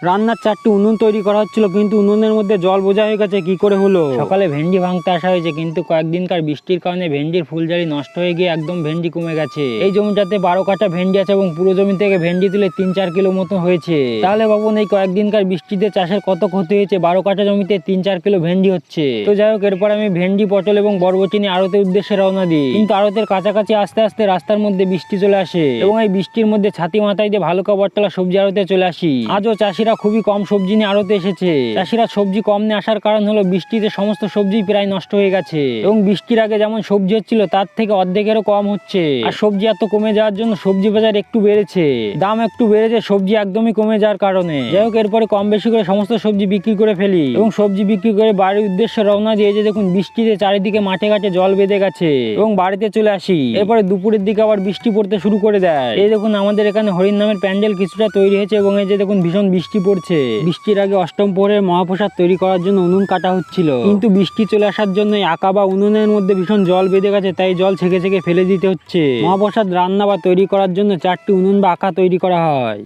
রান্নার 4টি উনুন তৈরি করা হচ্ছিল, কিন্তু উনুনের মধ্যে জল বোঝা হয়ে গেছে। কি করে হলো? সকালে ভেন্ডি ভাঙতে আসা হয়েছে, কিন্তু কয়েকদিনকার বৃষ্টির কারণে ভেন্ডির ফুলজারি নষ্ট হয়ে গিয়ে একদম ভেন্ডি কমে গেছে। এই জমিটাতে 12 কাঠা ভেন্ডি আছে এবং পুরো জমি থেকে ভেন্ডি তুলে 3-4 কিলো মতো হয়েছে। তাহলে বাবুন, এই কয়েকদিনকার বৃষ্টিতে চাষের কত ক্ষতি হয়েছে? 12 কাঠা জমিতে 3-4 কিলো ভেন্ডি হচ্ছে। তো যাই হোক, এরপর আমি ভেন্ডি, পটল এবং বরবটি নিয়ে আড়তের উদ্দেশ্যে রওনা দিই। কিন্তু আড়তের কাছাকাছি আস্তে আস্তে রাস্তার মধ্যে বৃষ্টি চলে আসে এবং এই বৃষ্টির মধ্যে ছাতি মাথায় দিয়ে ভালুকা বটতলা সবজি আড়তে চলে আসি। আজও চাষিরা খুবই কম সবজি নিয়ে আড়তে এসেছে। চাষিরা সবজি কম নিয়ে আসার কারণ হলো বৃষ্টিতে সমস্ত সবজি প্রায় নষ্ট হয়ে গেছে এবং বৃষ্টির আগে যেমন সবজি হচ্ছিল তার থেকে অর্ধেকেরও কম হচ্ছে। আর সবজি এত কমে যাওয়ার জন্য সবজি বাজার একটু বেড়েছে, দাম একটু বেড়েছে, সবজি একদমই কমে যাওয়ার কারণে। যাই হোক, এরপরে কম বেশি করে সমস্ত সবজি বিক্রি করে ফেলি এবং সবজি বিক্রি করে বাড়ির উদ্দেশ্যে রওনা দিয়ে, যে দেখুন বৃষ্টিতে চারিদিকে মাঠে ঘাটে জল বেঁধে গেছে এবং বাড়িতে চলে আসি। এরপরে দুপুরের দিকে আবার বৃষ্টি পড়তে শুরু করে দেয়। এই দেখুন আমাদের এখানে হরিণ নামের প্যান্ডেল কিছুটা তৈরি হয়েছে এবং এই যে দেখুন ভীষণ বৃষ্টি পড়ছে। বৃষ্টির আগে অষ্টম প্রহরের মহাপ্রসাদ তৈরি করার জন্য উনুন কাটা হচ্ছিল, কিন্তু বৃষ্টি চলে আসার জন্য আঁকা বা উনুনের মধ্যে ভীষণ জল বেঁধে গেছে, তাই জল ছেঁকে ছেঁকে ফেলে দিতে হচ্ছে। মহাপ্রসাদ রান্না বা তৈরি করার জন্য 4টি উনুন বা আঁকা তৈরি করা হয়।